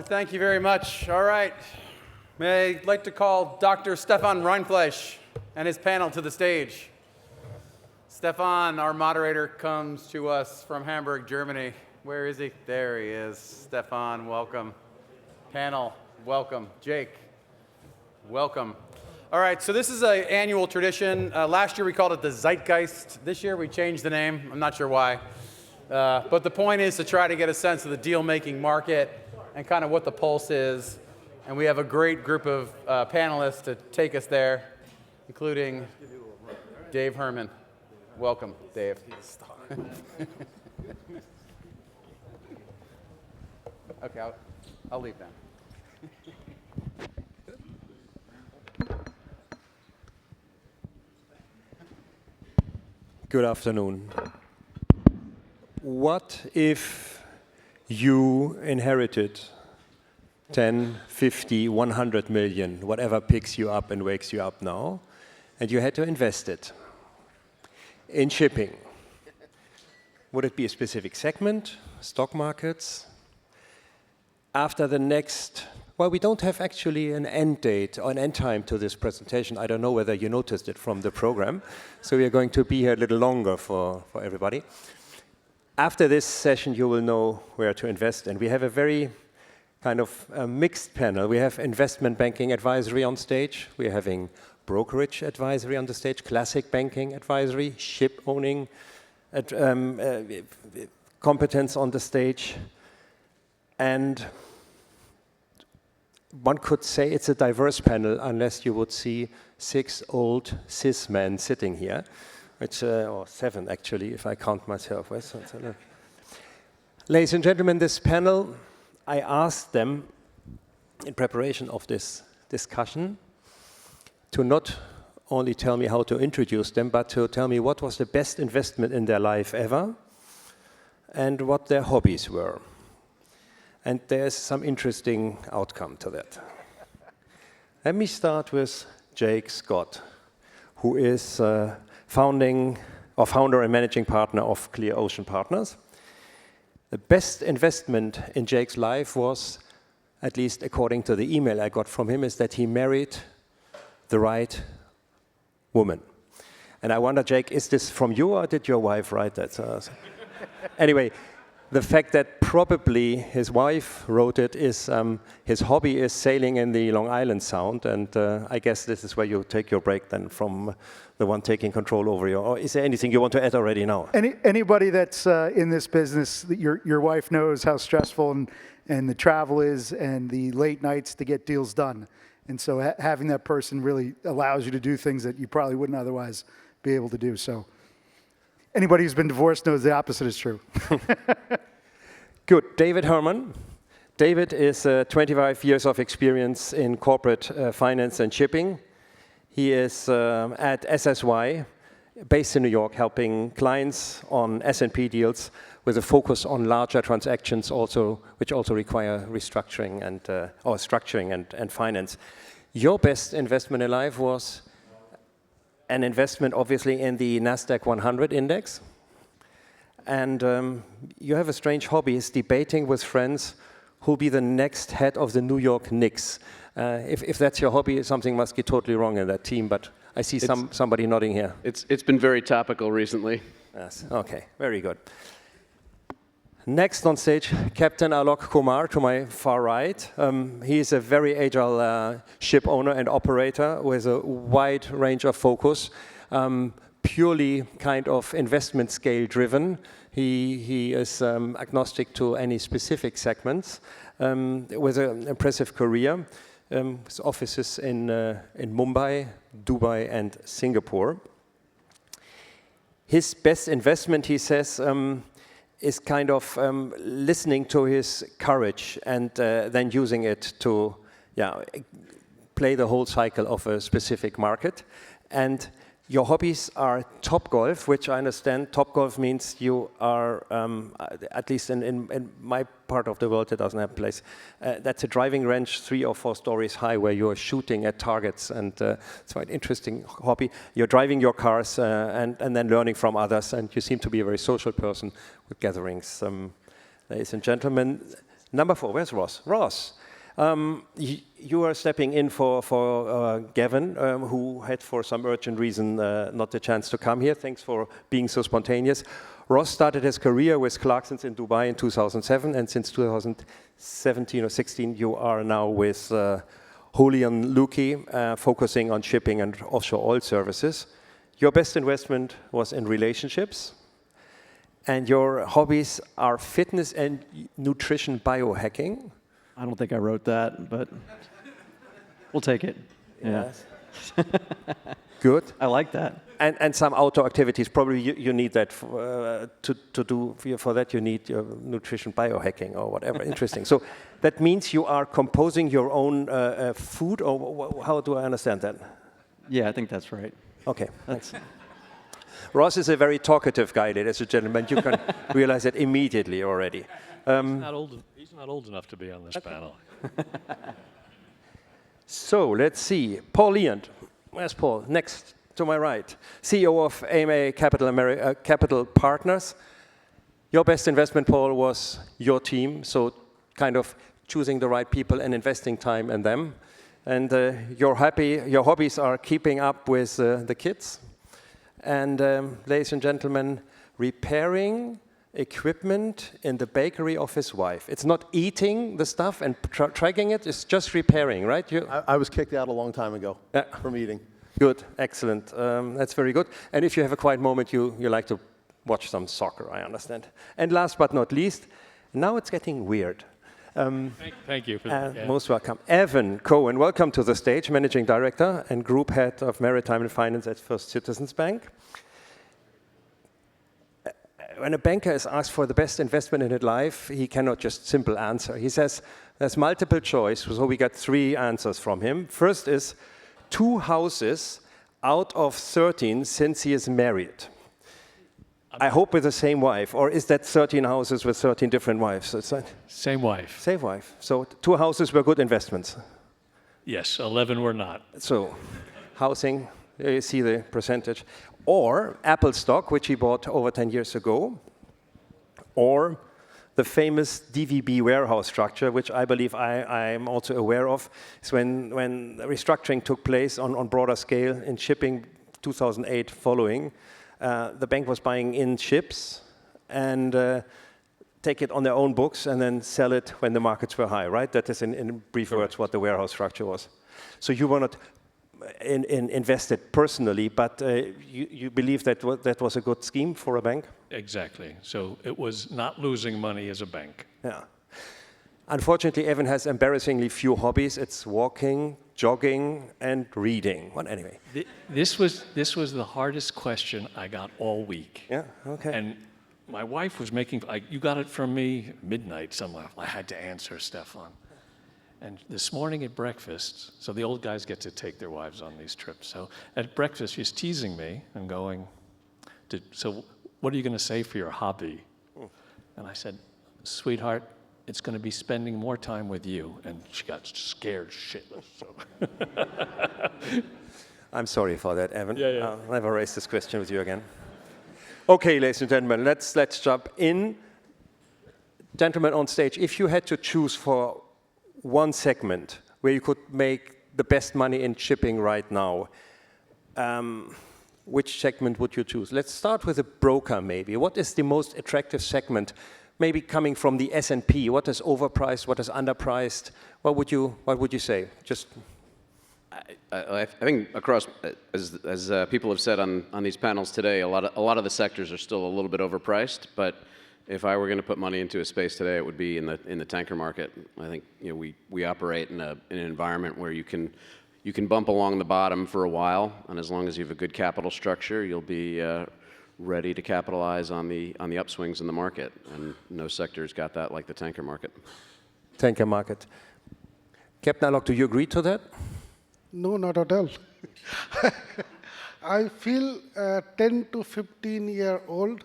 Thank you very much. All right. May I like to call Dr. Stefan Rindfleisch and his panel to the stage. Stefan, our moderator, comes to us from Hamburg, Germany. Where is he? There he is. Stefan, welcome. Panel, welcome. Jake, welcome. All right, so this is an annual tradition. Last year we called it the Zeitgeist. This year we changed the name. I'm not sure why. But the point is to try to get a sense of the deal-making market and kind of what the pulse is. And we have a great group of panelists to take us there, including Dave Herman. Welcome, Dave. Okay, I'll leave now. Good afternoon. What if you inherited 10, 50, 100 million, whatever picks you up and wakes you up now, and you had to invest it in shipping? Would it be a specific segment, stock markets? After the next, well, we don't have actually an end date or an end time to this presentation. I don't know whether you noticed it from the program. So we are going to be here a little longer for everybody. After this session, you will know where to invest. And we have a very kind of mixed panel. We have investment banking advisory on stage. We're having brokerage advisory on the stage, classic banking advisory, ship owning competence on the stage. And one could say it's a diverse panel unless you would see 6 old cis men sitting here, which, or 7 actually, if I count myself. Ladies and gentlemen, this panel, I asked them in preparation of this discussion to not only tell me how to introduce them, but to tell me what was the best investment in their life ever and what their hobbies were. And there's some interesting outcome to that. Let me start with Jake Scott, who is founder and managing partner of Clear Ocean Partners. The best investment in Jake's life was, at least according to the email I got from him, is that he married the right woman. And I wonder, Jake, is this from you or did your wife write that? Anyway, the fact that probably his wife wrote it is his hobby is sailing in the Long Island Sound, and I guess this is where you take your break then from the one taking control over you. Or is there anything you want to add already now? Anybody that's in this business, your wife knows how stressful and the travel is and the late nights to get deals done. And so having that person really allows you to do things that you probably wouldn't otherwise be able to do. So anybody who's been divorced knows the opposite is true. Good. David Herman. David is 25 years of experience in corporate finance and shipping. He is at SSY, based in New York, helping clients on S&P deals with a focus on larger transactions, which also require restructuring or structuring and finance. Your best investment in life was an investment, obviously, in the NASDAQ 100 index. And you have a strange hobby, is debating with friends who'll be the next head of the New York Knicks. If that's your hobby, something must be totally wrong in that team, but I see somebody nodding here. It's been very topical recently. Yes, okay, very good. Next on stage, Captain Alok Kumar to my far right. He is a very agile ship owner and operator with a wide range of focus, purely kind of investment scale driven. He is agnostic to any specific segments, with an impressive career. His offices in Mumbai, Dubai, and Singapore. His best investment, he says, is kind of listening to his courage and then using it to play the whole cycle of a specific market. And your hobbies are Topgolf, which I understand Topgolf means you are, at least in my part of the world, it doesn't have a place. That's a driving range 3 or 4 stories high where you're shooting at targets, and it's quite an interesting hobby. You're driving your cars and then learning from others, and you seem to be a very social person with gatherings. Ladies and gentlemen, Number 4, where's Ross? Ross, you are stepping in for Gavin, who had for some urgent reason not the chance to come here. Thanks for being so spontaneous. Ross started his career with Clarksons in Dubai in 2007, and since 2017 or 16, you are now with Houlihan Lokey, focusing on shipping and offshore oil services. Your best investment was in relationships, and your hobbies are fitness and nutrition biohacking. I don't think I wrote that, but we'll take it. Yeah. Yes. Good. I like that. And some outdoor activities. Probably you need that to do. For that, you need nutrition biohacking or whatever. Interesting. So that means you are composing your own food, or how do I understand that? Yeah, I think that's right. Okay, thanks. Ross is a very talkative guy, ladies and gentlemen. You can realize it immediately already. He's not old enough to be on this panel. So let's see. Paul Leand. Where's Paul? Next to my right. CEO of AMA Capital Partners. Your best investment, Paul, was your team. So kind of choosing the right people and investing time in them. And your hobbies are keeping up with the kids. And ladies and gentlemen, repairing equipment in the bakery of his wife. It's not eating the stuff and tracking it, it's just repairing, right? I was kicked out a long time ago from eating. Good, excellent. That's very good. And if you have a quiet moment, you like to watch some soccer, I understand. And last but not least, now it's getting weird. Thank you for that. Most welcome. Evan Cohen, welcome to the stage, Managing Director and Group Head of Maritime and Finance at First Citizens Bank. When a banker is asked for the best investment in his life, he cannot just simple answer. He says there's multiple choice, so we got 3 answers from him. First is 2 houses out of 13 since he is married. I hope with the same wife, or is that 13 houses with 13 different wives? Same wife. Same wife. So 2 houses were good investments. Yes, 11 were not. So housing, there you see the percentage. Or Apple stock, which he bought over 10 years ago. Or the famous DVB warehouse structure, which I believe I am also aware of, is when restructuring took place on broader scale in shipping 2008 following. The bank was buying in ships and take it on their own books and then sell it when the markets were high, right? That is in brief words what the warehouse structure was. So you were not invested personally, but you believe that was a good scheme for a bank? Exactly. So it was not losing money as a bank. Yeah. Unfortunately, Evan has embarrassingly few hobbies. It's walking, jogging, and reading. Well, anyway. This was the hardest question I got all week. Yeah, okay. And my wife was making, you got it from me midnight somewhere. I had to answer, Stefan. And this morning at breakfast, so the old guys get to take their wives on these trips. So at breakfast, she's teasing me and going, so what are you going to say for your hobby? And I said, sweetheart, it's going to be spending more time with you. And she got scared shitless. So. I'm sorry for that, Evan. Yeah. I'll never raise this question with you again. Okay, ladies and gentlemen, let's jump in. Gentlemen on stage, if you had to choose for one segment where you could make the best money in shipping right now, which segment would you choose? Let's start with a broker, maybe. What is the most attractive segment? Maybe coming from the S&P. What is overpriced? What is underpriced? What would you say? Just. I think across, as people have said on these panels today, a lot of the sectors are still a little bit overpriced. But if I were going to put money into a space today, it would be in the tanker market. I think we operate in an environment where you can bump along the bottom for a while, and as long as you have a good capital structure, you'll be ready to capitalize on the upswings in the market. And no sector's got that like the tanker market. Tanker market. Captain Alok, do you agree to that? No, not at all. I feel 10 to 15-year-old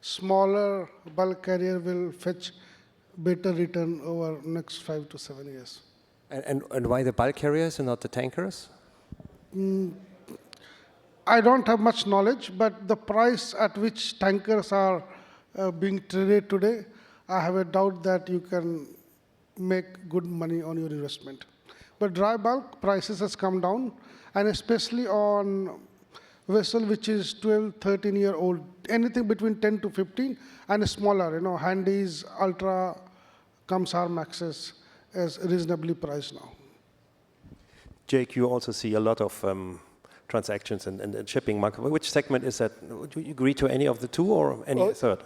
smaller bulk carrier will fetch better return over next 5 to 7 years. And why the bulk carriers and not the tankers? I don't have much knowledge, but the price at which tankers are being traded today, I have a doubt that you can make good money on your investment. But dry bulk prices has come down, and especially on vessel which is 12, 13-year-old, anything between 10 to 15, and smaller, handies, ultra, Kamsar Maxes is reasonably priced now. Jake, you also see a lot of transactions in the shipping market. Which segment is that? Do you agree to any of the two or any third?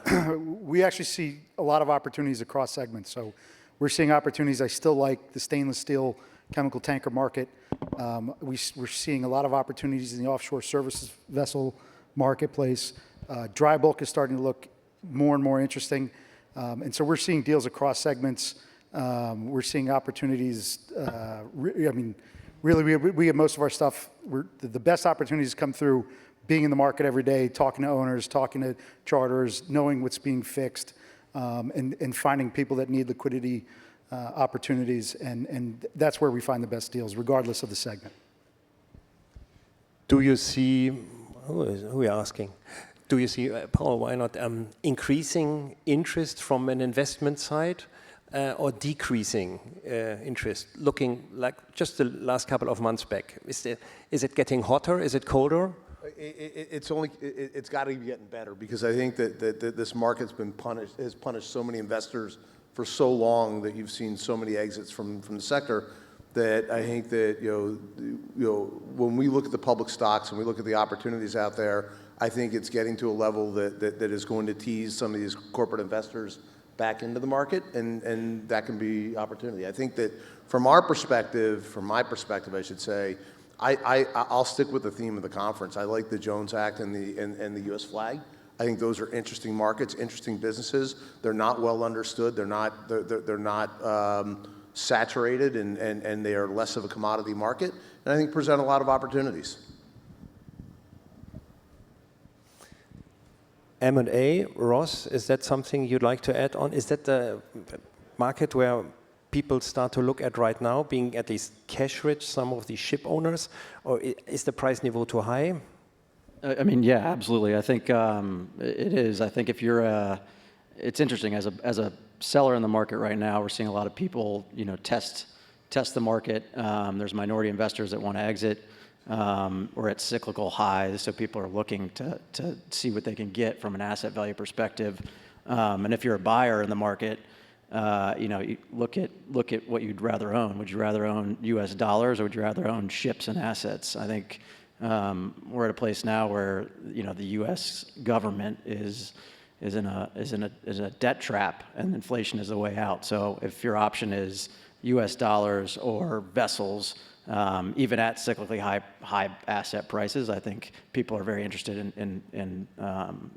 We actually see a lot of opportunities across segments. So we're seeing opportunities. I still like the stainless steel chemical tanker market. We're seeing a lot of opportunities in the offshore services vessel marketplace. Dry bulk is starting to look more and more interesting. And so we're seeing deals across segments. We're seeing opportunities. Really, we have most of our stuff. The best opportunities come through being in the market every day, talking to owners, talking to charters, knowing what's being fixed, and finding people that need liquidity opportunities. And that's where we find the best deals, regardless of the segment. Do you see, who are we asking? Do you see, Paul, why not increasing interest from an investment side? Or decreasing interest, looking like just the last couple of months back? Is it getting hotter? Is it colder? It's got to be getting better, because I think that this market's has punished so many investors for so long, that you've seen so many exits from the sector, that I think that when we look at the public stocks and we look at the opportunities out there, I think it's getting to a level that is going to tease some of these corporate investors back into the market, and that can be opportunity. I think that from my perspective, I should say, I'll stick with the theme of the conference. I like the Jones Act and the U.S. flag. I think those are interesting markets, interesting businesses. They're not well understood. They're not saturated, and they are less of a commodity market, and I think present a lot of opportunities. M&A, Ross, is that something you'd like to add on? Is that the market where people start to look at right now, being at least cash-rich, some of these ship owners, or is the price niveau too high? I mean, yeah, absolutely. I think it is. I think if you're it's interesting, as a seller in the market right now, we're seeing a lot of people, test the market. There's minority investors that want to exit. We're at cyclical highs, so people are looking to see what they can get from an asset value perspective. And if you're a buyer in the market, you look at what you'd rather own. Would you rather own U.S. dollars, or would you rather own ships and assets? I think we're at a place now where the U.S. government is in a debt trap, and inflation is the way out. So if your option is U.S. dollars or vessels, even at cyclically high asset prices, I think people are very interested in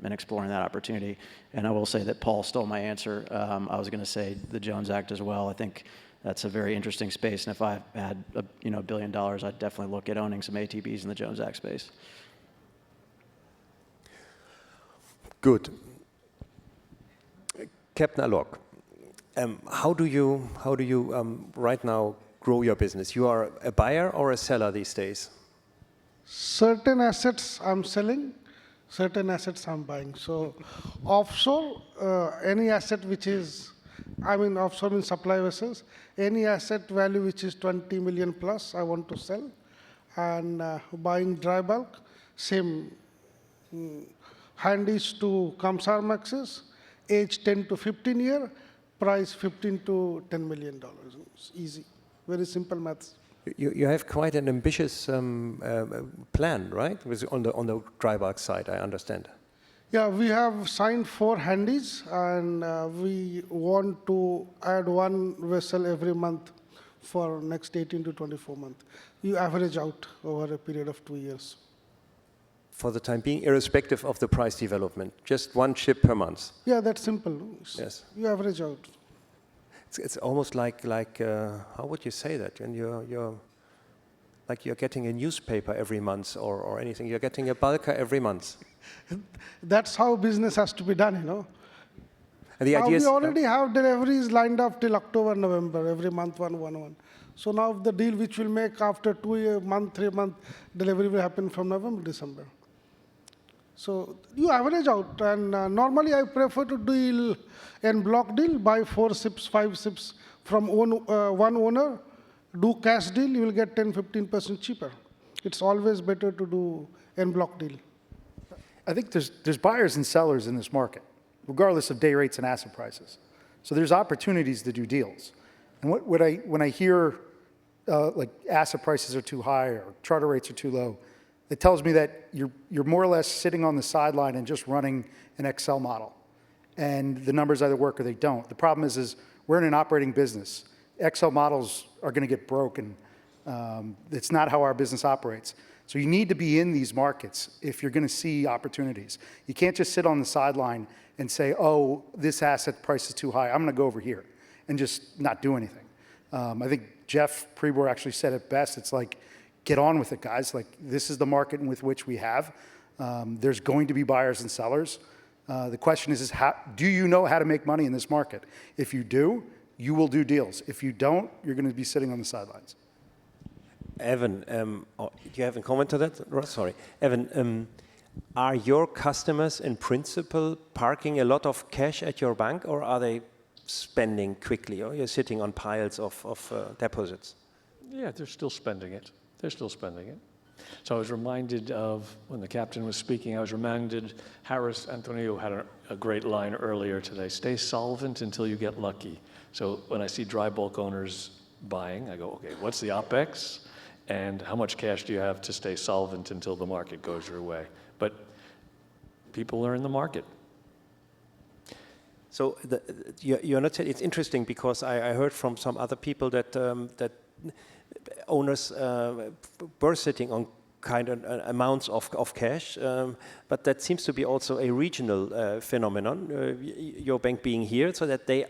exploring that opportunity. And I will say that Paul stole my answer. I was going to say the Jones Act as well. I think that's a very interesting space. And if I had $1 billion, I'd definitely look at owning some ATBs in the Jones Act space. Good. Captain Alok, how do you right now grow your business? You are a buyer or a seller these days? Certain assets I'm selling, certain assets I'm buying. So offshore, any asset which is, offshore in supply vessels, any asset value which is 20 million plus, I want to sell. And buying dry bulk, same. Handies to Kamsar Maxes, age 10 to 15 year, price $15 to $10 million. It's easy. Very simple maths. You have quite an ambitious plan, right? On the dry bulk side, I understand. Yeah, we have signed 4 handies, and we want to add 1 vessel every month for next 18 to 24 months. You average out over a period of 2 years. For the time being, irrespective of the price development, just 1 ship per month. Yeah, that's simple. Yes. You average out. It's almost like how would you say that? And you're getting a newspaper every month or anything. You're getting a bulker every month. That's how business has to be done, And the idea is, we already have deliveries lined up till October, November, every month one. So now the deal which we'll make after 2 month, 3 month delivery will happen from November, December. So you average out, and normally I prefer to deal in block deal, buy 4 ships, 5 ships from one owner, do cash deal, you will get 10-15% cheaper. It's always better to do en bloc deal. I think there's buyers and sellers in this market, regardless of day rates and asset prices. So there's opportunities to do deals. And when I hear like asset prices are too high or charter rates are too low, it tells me that you're more or less sitting on the sideline and just running an Excel model. And the numbers either work or they don't. The problem is we're in an operating business. Excel models are going to get broken. It's not how our business operates. So you need to be in these markets if you're going to see opportunities. You can't just sit on the sideline and say, oh, this asset price is too high, I'm going to go over here, and just not do anything. I think Jeff Prebor actually said it best. It's like, get on with it, guys. Like, this is the market with which we have. There's going to be buyers and sellers. The question is do you know how to make money in this market? If you do, you will do deals. If you don't, you're going to be sitting on the sidelines. Evan, do you have a comment to that? Sorry. Evan, are your customers in principle parking a lot of cash at your bank, or are they spending quickly, or you're sitting on piles of deposits? Yeah, they're still spending it. They're still spending it. So I was reminded of, when the captain was speaking, I was reminded, Harris Antonio had a great line earlier today, stay solvent until you get lucky. So when I see dry bulk owners buying, I go, okay, what's the OpEx? And how much cash do you have to stay solvent until the market goes your way? But people are in the market. So you're not. It's interesting because I heard from some other people that that owners were sitting on kind of amounts of cash, but that seems to be also a regional phenomenon. Your bank being here, so that they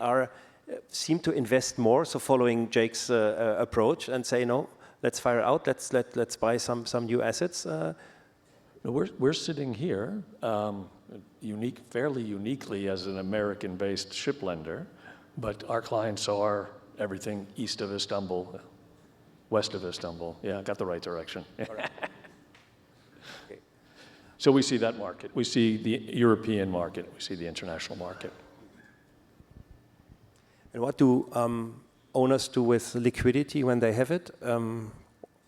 seem to invest more. So following Jake's approach and say no. Let's fire out. Let's buy some new assets. We're sitting here, fairly uniquely as an American-based ship lender, but our clients are everything east of Istanbul, west of Istanbul. Yeah, I got the right direction. Okay. So we see that market. We see the European market. We see the international market. And what do owners do with liquidity when they have it?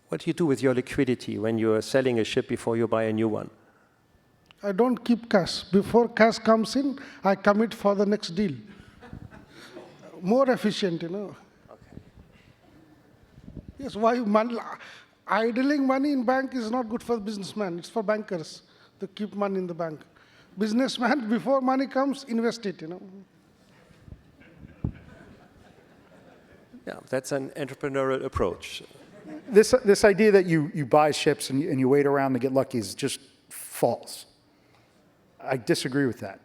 What do you do with your liquidity when you're selling a ship before you buy a new one? I don't keep cash. Before cash comes in, I commit for the next deal. More efficient, you know. Okay. Yes, why idling money in bank is not good for the businessman. It's for bankers to keep money in the bank. Businessman, before money comes, invest it, you know. Yeah, that's an entrepreneurial approach. This idea that you buy ships and you wait around to get lucky is just false. I disagree with that.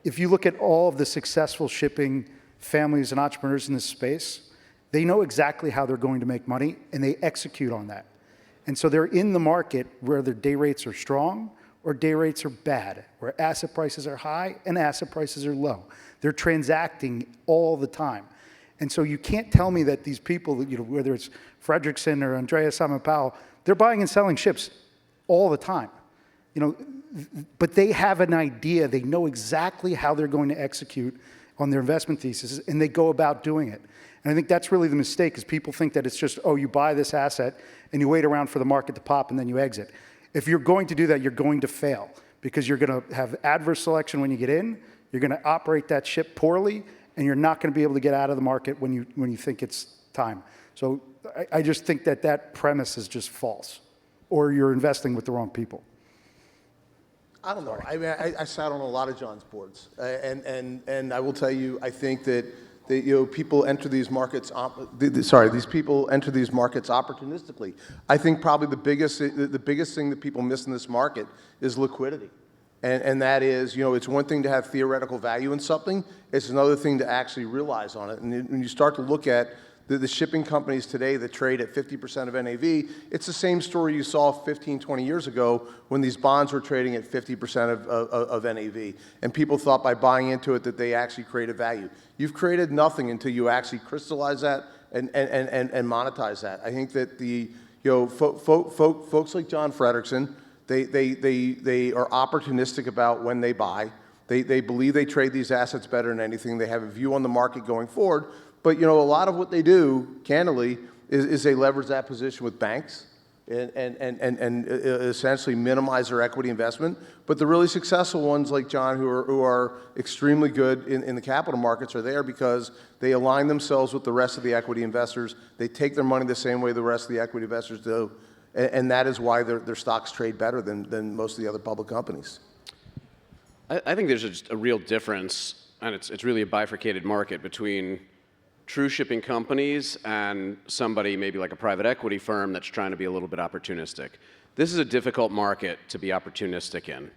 If you look at all of the successful shipping families and entrepreneurs in this space, they know exactly how they're going to make money, and they execute on that. And so they're in the market where their day rates are strong or day rates are bad, where asset prices are high and asset prices are low. They're transacting all the time. And so you can't tell me that these people, whether it's Fredrickson or Andreas Samapau, they're buying and selling ships all the time. But they have an idea. They know exactly how they're going to execute on their investment thesis, and they go about doing it. And I think that's really the mistake, is people think that it's just, oh, you buy this asset and you wait around for the market to pop and then you exit. If you're going to do that, you're going to fail, because you're going to have adverse selection when you get in, you're going to operate that ship poorly, and you're not going to be able to get out of the market when you think it's time. So I just think that premise is just false, or you're investing with the wrong people. I don't know. I mean, I sat on a lot of John's boards, and I will tell you, I think that people enter these markets. These people enter these markets opportunistically. I think probably the biggest thing that people miss in this market is liquidity. And that is, it's one thing to have theoretical value in something. It's another thing to actually realize on it. And when you start to look at the shipping companies today that trade at 50% of NAV, it's the same story you saw 15, 20 years ago when these bonds were trading at 50% of NAV. And people thought by buying into it that they actually created value. You've created nothing until you actually crystallize that and monetize that. I think that folks like John Fredrickson, they are opportunistic about when they buy. They believe they trade these assets better than anything. They have a view on the market going forward. But, you know, a lot of what they do, candidly, is they leverage that position with banks and essentially minimize their equity investment. But the really successful ones like John, who are extremely good in the capital markets, are there because they align themselves with the rest of the equity investors. They take their money the same way the rest of the equity investors do. And that is why their stocks trade better than most of the other public companies. I think there's just a real difference, and it's really a bifurcated market between true shipping companies and somebody maybe like a private equity firm that's trying to be a little bit opportunistic. This is a difficult market to be opportunistic in.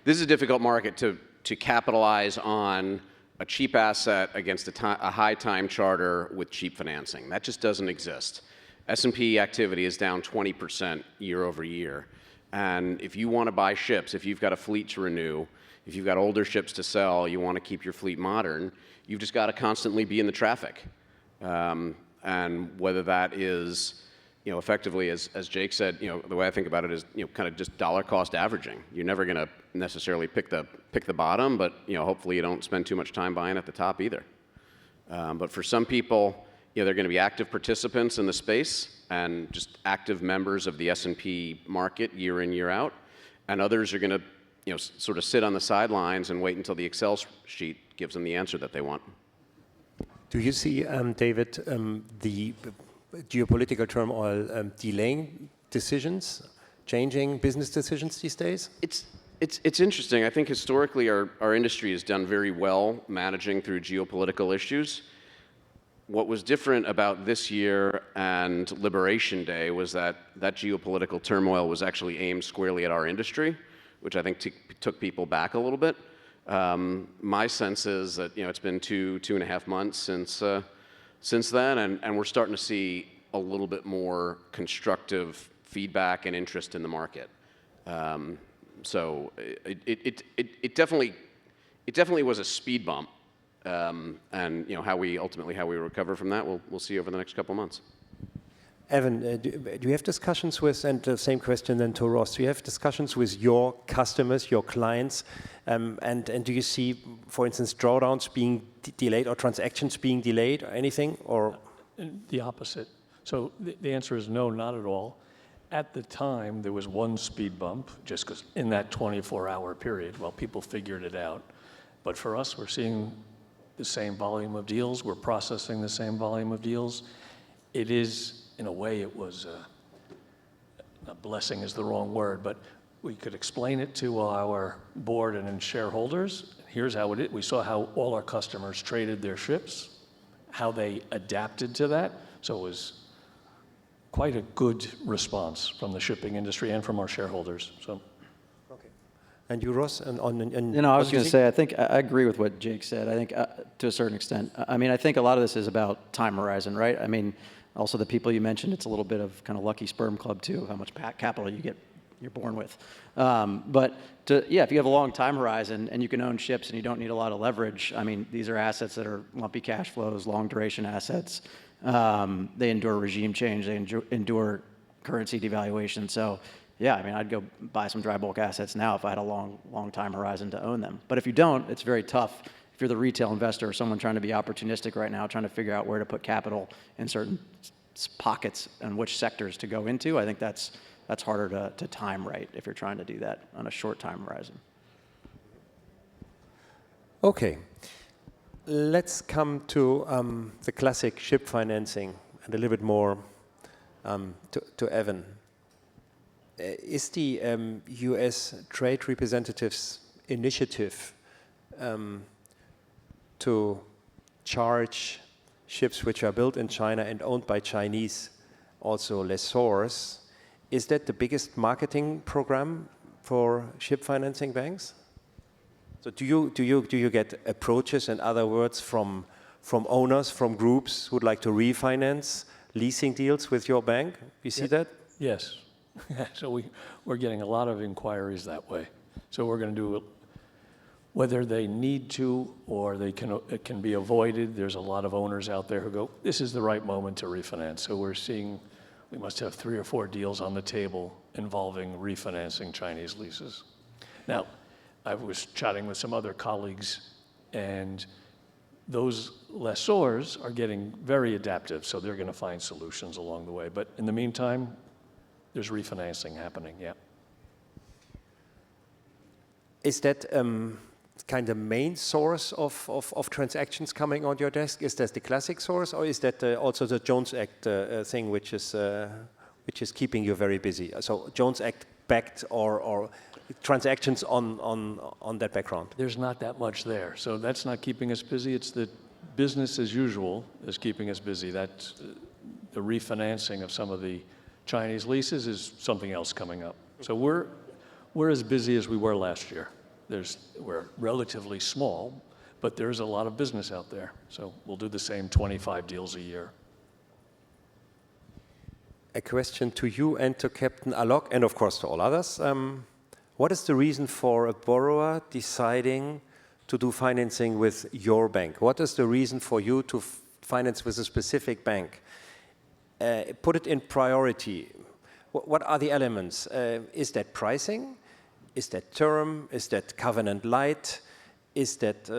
This is a difficult market to capitalize on a cheap asset against a high time charter with cheap financing. That just doesn't exist. S&P activity is down 20% year over year. And if you want to buy ships, if you've got a fleet to renew, if you've got older ships to sell, you want to keep your fleet modern, you've just got to constantly be in the traffic. And whether that is, you know, effectively, as Jake said, you know, the way I think about it is, you know, kind of just dollar cost averaging. You're never going to necessarily pick the bottom, but, you know, hopefully you don't spend too much time buying at the top either. But for some people, you know, they're going to be active participants in the space and just active members of the S&P market year in, year out. And others are going to, you know, sort of sit on the sidelines and wait until the Excel sheet gives them the answer that they want. Do you see, David, the geopolitical turmoil delaying decisions, changing business decisions these days? It's interesting. I think historically our industry has done very well managing through geopolitical issues. What was different about this year and Liberation Day was that geopolitical turmoil was actually aimed squarely at our industry, which I think took people back a little bit. My sense is that, you know, it's been two and a half months since then, and we're starting to see a little bit more constructive feedback and interest in the market. So it definitely was a speed bump, and you know how we recover from that, we'll see over the next couple of months. Evan, do you have discussions with, and the same question then to Ross, do you have discussions with your customers, your clients, and do you see, for instance, drawdowns being delayed or transactions being delayed or anything, or? The opposite. So the answer is no, not at all. At the time, there was one speed bump, just because in that 24-hour period, well, people figured it out. But for us, we're seeing the same volume of deals. We're processing the same volume of deals. It is, in a way, it was a blessing is the wrong word, but we could explain it to our board and shareholders. Here's how it is. We saw how all our customers traded their ships, how they adapted to that. So it was quite a good response from the shipping industry and from our shareholders. So. Okay. And you, Ross? You know, I was going to say, I think I agree with what Jake said. I think to a certain extent. I mean, I think a lot of this is about time horizon, right? I mean, also the people you mentioned, it's a little bit of kind of lucky sperm club too, how much capital you're born with. But if you have a long time horizon and you can own ships and you don't need a lot of leverage, I mean, these are assets that are lumpy cash flows, long duration assets. They endure regime change, they endure currency devaluation. So yeah, I mean, I'd go buy some dry bulk assets now if I had a long time horizon to own them. But if you don't, it's very tough. If you're the retail investor or someone trying to be opportunistic right now, trying to figure out where to put capital in certain pockets and which sectors to go into, I think that's harder to time right if you're trying to do that on a short time horizon. Okay. Let's come to the classic ship financing and a little bit more to Evan. Is the US Trade Representative's initiative to charge ships which are built in China and owned by Chinese, also lessors, is that the biggest marketing program for ship financing banks? So do you get approaches, in other words, from owners, from groups who would like to refinance leasing deals with your bank? You see that? Yes. So we're getting a lot of inquiries that way. So we're going to do it whether they need to or it can be avoided. There's a lot of owners out there who go, this is the right moment to refinance. So we're seeing we must have 3 or 4 deals on the table involving refinancing Chinese leases. Now, I was chatting with some other colleagues, and those lessors are getting very adaptive, so they're going to find solutions along the way. But in the meantime, there's refinancing happening, yeah. Is that kind of main source of transactions coming on your desk? Is that the classic source, or is that also the Jones Act thing, which is keeping you very busy? So Jones Act backed or transactions on that background? There's not that much there, so that's not keeping us busy. It's the business as usual is keeping us busy. That the refinancing of some of the Chinese leases is something else coming up. So we're as busy as we were last year. We're relatively small, but there's a lot of business out there. So we'll do the same 25 deals a year. A question to you and to Captain Alok, and of course to all others. What is the reason for a borrower deciding to do financing with your bank? What is the reason for you to finance with a specific bank? Put it in priority. What are the elements? Is that pricing? Is that term? Is that covenant light? Is that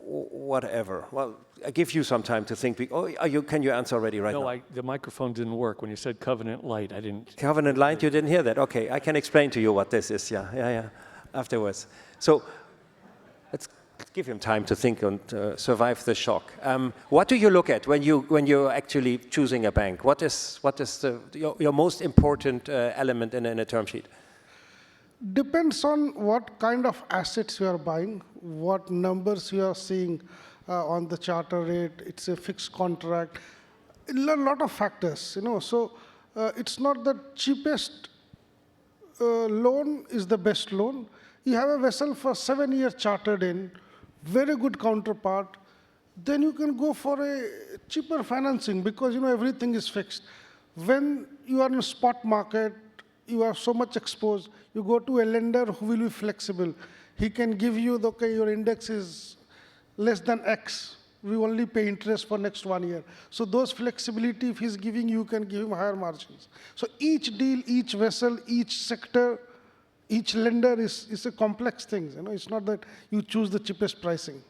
whatever? Well, I give you some time to think. Can you answer already right now? No, the microphone didn't work. When you said covenant light, I didn't. Covenant light, you didn't hear that? Okay, I can explain to you what this is. Yeah, afterwards. So let's give him time to think and survive the shock. What do you look at when you're actually choosing a bank? What is your most important element in a term sheet? Depends on what kind of assets you are buying, what numbers you are seeing on the charter rate. It's a fixed contract. A lot of factors, So it's not the cheapest loan is the best loan. You have a vessel for 7 years chartered in, very good counterpart, then you can go for a cheaper financing because everything is fixed. When you are in a spot market, you are so much exposed, you go to a lender who will be flexible. He can give you, your index is less than X. We only pay interest for next 1 year. So those flexibility, if he's giving you can give him higher margins. So each deal, each vessel, each sector, each lender is a complex thing. It's not that you choose the cheapest pricing.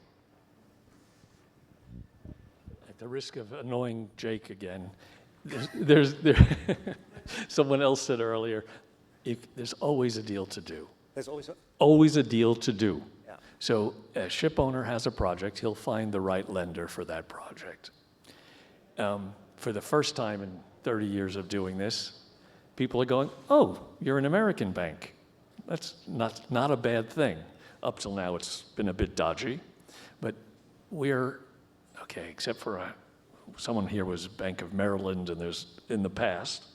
At the risk of annoying Jake again, someone else said earlier, there's always a deal to do. There's always a deal to do. Yeah. So a ship owner has a project, he'll find the right lender for that project. For the first time in 30 years of doing this, people are going, oh, you're an American bank. That's not a bad thing. Up till now, it's been a bit dodgy. But we're, okay, except for someone here was Bank of Maryland and there's in the past.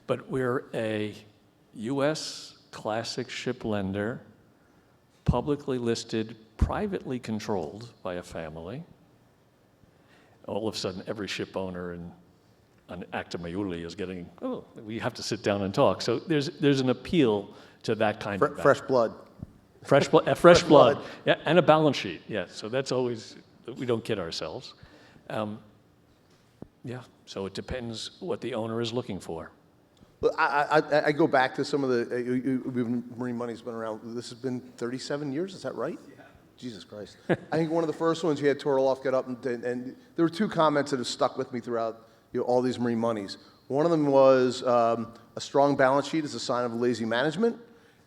But we're a U.S. classic ship lender, publicly listed, privately controlled by a family. All of a sudden, every ship owner on Acta Maiuli is getting, oh, we have to sit down and talk. So there's an appeal to that kind of Fresh blood. Fresh blood. Yeah, and a balance sheet. Yeah, so that's always, we don't kid ourselves. Yeah, so it depends what the owner is looking for. Look, I go back to some of the, Marine Money's been around, this has been 37 years, is that right? Yeah. Jesus Christ. I think one of the first ones you had Toroloff get up and there were two comments that have stuck with me throughout all these Marine Monies. One of them was a strong balance sheet is a sign of lazy management,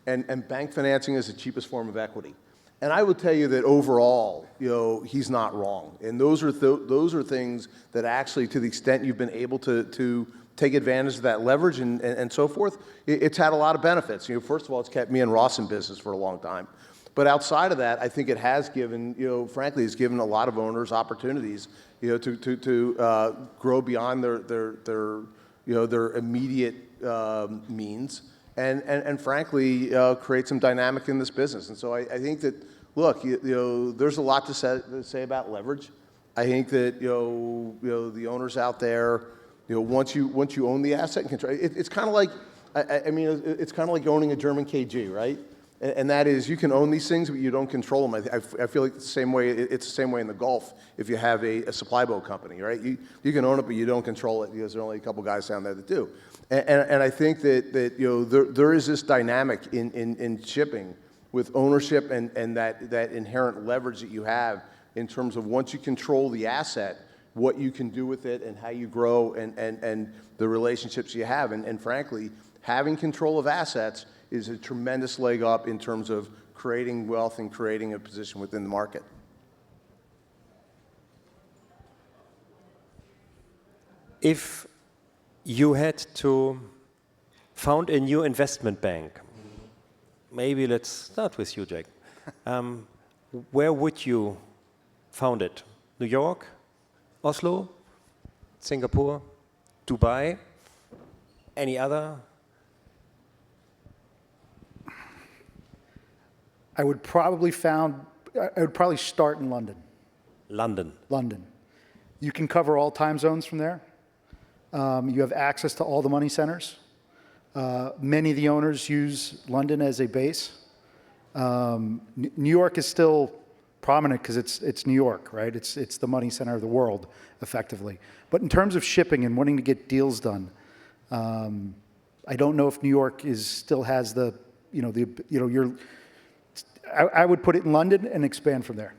and bank financing is the cheapest form of equity. And I would tell you that overall, he's not wrong. And those are things that actually, to the extent you've been able to take advantage of that leverage and so forth, it's had a lot of benefits. First of all, it's kept me and Ross in business for a long time. But outside of that, I think it has given, frankly, it's given a lot of owners opportunities, to grow beyond their immediate means, and frankly, create some dynamic in this business. And so I think that, look, there's a lot to say about leverage. I think that the owners out there, once you own the asset and control, it's kind of like, it's kind of like owning a German KG, right? And that is, you can own these things, but you don't control them. I feel like it's the same way in the Gulf if you have a supply boat company, right? You can own it, but you don't control it because there are only a couple guys down there that do. And I think that there is this dynamic in shipping with ownership and that inherent leverage that you have in terms of once you control the asset, what you can do with it and how you grow and the relationships you have. And frankly, having control of assets is a tremendous leg up in terms of creating wealth and creating a position within the market. If you had to found a new investment bank, maybe let's start with you, Jake. Where would you found it? New York, Oslo, Singapore, Dubai, any other? I would probably start in London. London. You can cover all time zones from there. You have access to all the money centers. Many of the owners use London as a base. New York is still prominent because it's New York, right? It's the money center of the world, effectively. But in terms of shipping and wanting to get deals done, I don't know if New York still has I would put it in London and expand from there.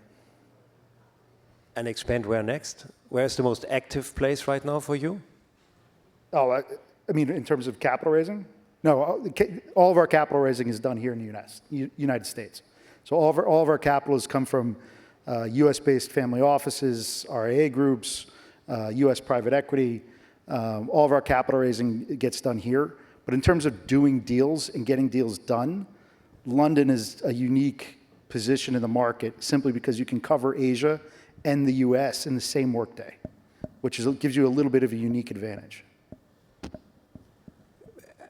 And expand where next? Where's the most active place right now for you? Oh, I mean, in terms of capital raising? No, all of our capital raising is done here in the United States. So all of our capital has come from U.S.-based family offices, RIA groups, U.S. private equity. All of our capital raising gets done here. But in terms of doing deals and getting deals done, London is a unique position in the market simply because you can cover Asia and the U.S. in the same workday, which gives you a little bit of a unique advantage.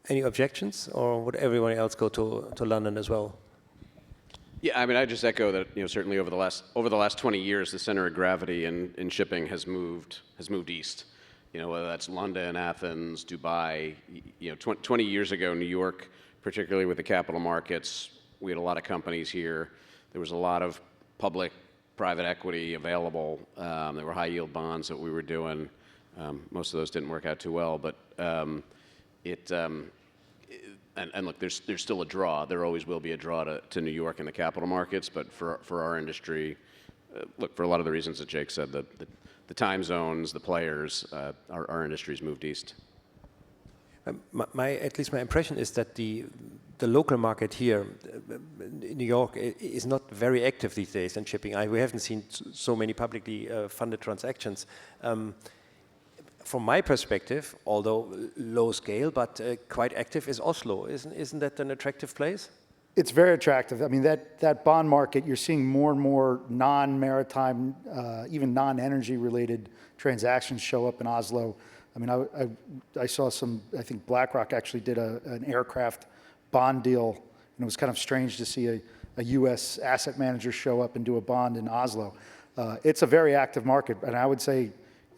Any objections, or would everyone else go to London as well? Yeah, I mean, I just echo that. Certainly over the last 20 years, the center of gravity in shipping has moved east. Whether that's London, Athens, Dubai. 20 years ago, New York, particularly with the capital markets, we had a lot of companies here. There was a lot of public, private equity available. There were high yield bonds that we were doing. Most of those didn't work out too well, but and look, there's still a draw. There always will be a draw to New York in the capital markets, but for our industry, look, for a lot of the reasons that Jake said, the time zones, the players, our industry's moved east. At least my impression is that the local market here in New York is not very active these days in shipping. We haven't seen so many publicly funded transactions. From my perspective, although low scale, but quite active, is Oslo. Isn't that an attractive place? It's very attractive. I mean, that bond market, you're seeing more and more non-maritime, even non-energy related transactions show up in Oslo. I mean, I saw I think BlackRock actually did an aircraft bond deal, and it was kind of strange to see a U.S. asset manager show up and do a bond in Oslo. It's a very active market, and I would say,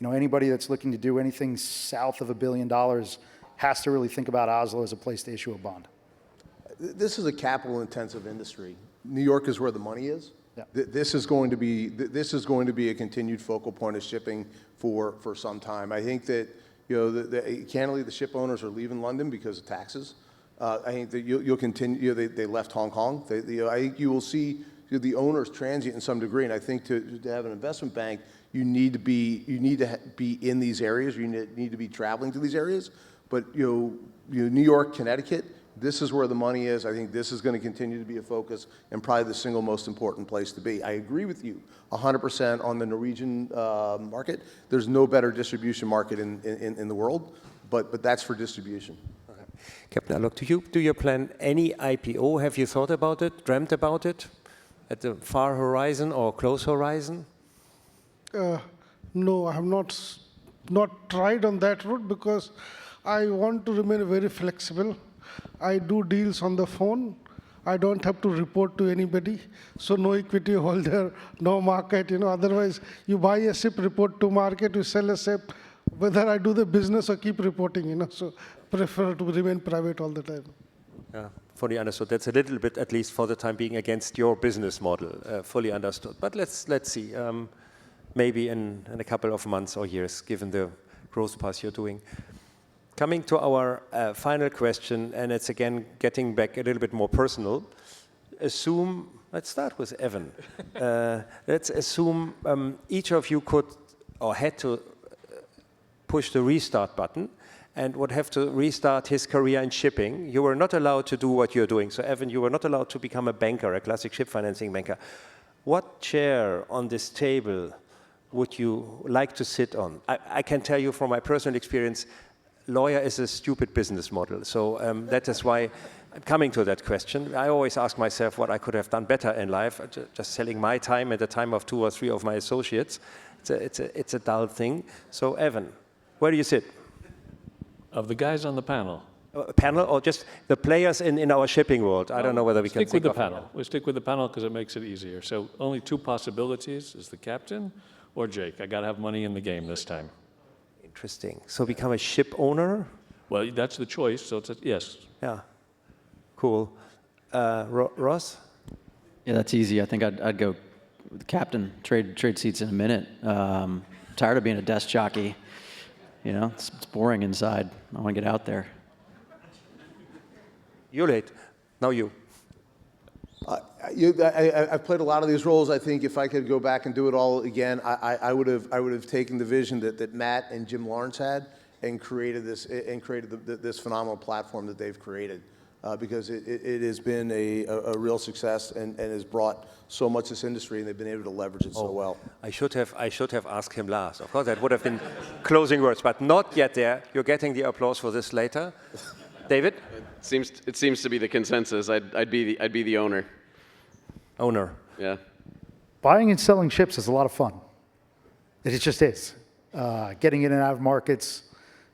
anybody that's looking to do anything south of $1 billion has to really think about Oslo as a place to issue a bond. This is a capital-intensive industry. New York is where the money is. Yeah. This is going to be a continued focal point of shipping for some time. I think that candidly the ship owners are leaving London because of taxes. I think that you'll continue. They left Hong Kong. I think you will see the owners transient in some degree. And I think to have an investment bank, you need to be in these areas. You need to be traveling to these areas. But New York, Connecticut, this is where the money is. I think this is going to continue to be a focus and probably the single most important place to be. I agree with you 100% on the Norwegian market. There's no better distribution market in the world, but that's for distribution. Okay. Captain Alok, do you plan any IPO? Have you thought about it, dreamt about it at the far horizon or close horizon? No, I have not tried on that route because I want to remain very flexible. I do deals on the phone. I don't have to report to anybody. So no equity holder, no market. Otherwise, you buy a ship, report to market. You sell a ship. Whether I do the business or keep reporting. So prefer to remain private all the time. Yeah, fully understood. That's a little bit, at least for the time being, against your business model. Fully understood. But let's see. Maybe in a couple of months or years, given the growth path you're doing. Coming to our final question, and it's again getting back a little bit more personal. assume, let's start with Evan. Let's assume each of you could or had to push the restart button and would have to restart his career in shipping. You were not allowed to do what you're doing. So Evan, you were not allowed to become a banker, a classic ship financing banker. What chair on this table would you like to sit on? I can tell you from my personal experience, lawyer is a stupid business model. So that is why I'm coming to that question. I always ask myself what I could have done better in life, just selling my time and the time of 2 or 3 of my associates. It's a dull thing. So Evan, where do you sit? Of the guys on the panel. Panel or just the players in our shipping world? I don't know whether we can stick with the think of panel. We'll stick with the panel because it makes it easier. So only 2 possibilities is the captain or Jake. I got to have money in the game this time. Interesting. So become a ship owner? Well, that's the choice, so it's a yes. Yeah. Cool. Ross? Yeah, that's easy. I think I'd go with the captain. Trade seats in a minute. Tired of being a desk jockey. You know, it's boring inside. I want to get out there. You're late. Now you. I've played a lot of these roles. I think if I could go back and do it all again, I would have taken the vision that Matt and Jim Lawrence had and created this phenomenal platform that they've created, because it has been a real success and has brought so much to this industry, and they've been able to leverage it so well. I should have asked him last. Of course, that would have been closing words, but not yet there. You're getting the applause for this later. David? It seems to be the consensus. I'd be the owner. Owner. Yeah. Buying and selling ships is a lot of fun. It just is. Getting in and out of markets,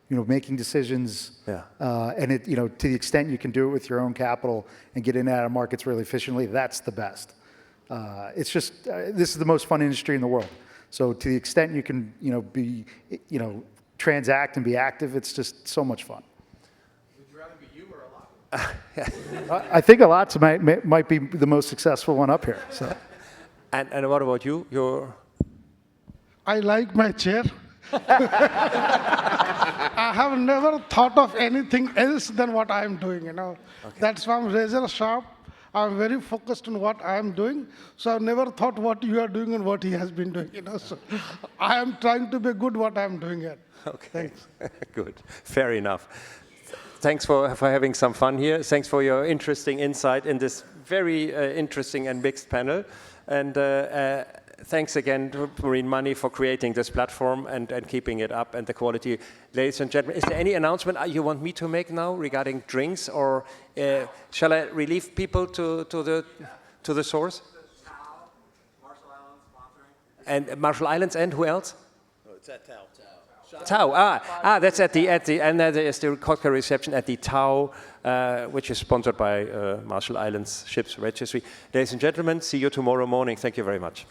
making decisions. Yeah. And it, to the extent you can do it with your own capital and get in and out of markets really efficiently, that's the best. It's just, this is the most fun industry in the world. So to the extent you can, be, transact and be active, it's just so much fun. Would you rather be you or Alok? I think Alok might be the most successful one up here. So. And what about you? I like my chair. I have never thought of anything else than what I am doing, Okay. That's why I'm razor sharp. I'm very focused on what I am doing. So I've never thought what you are doing and what he has been doing, So I am trying to be good what I'm doing here. Okay. Thanks. Good. Fair enough. Thanks for having some fun here. Thanks for your interesting insight in this very interesting and mixed panel. And thanks again to Marine Money for creating this platform and keeping it up and the quality. Ladies and gentlemen, is there any announcement you want me to make now regarding drinks, or shall I relieve people to the source? Marshall Islands sponsoring. And Marshall Islands and who else? Oh, it's at Tau. Tau. That's at the and there is the cocktail reception at the Tau, which is sponsored by Marshall Islands Ships Registry. Ladies and gentlemen, see you tomorrow morning. Thank you very much.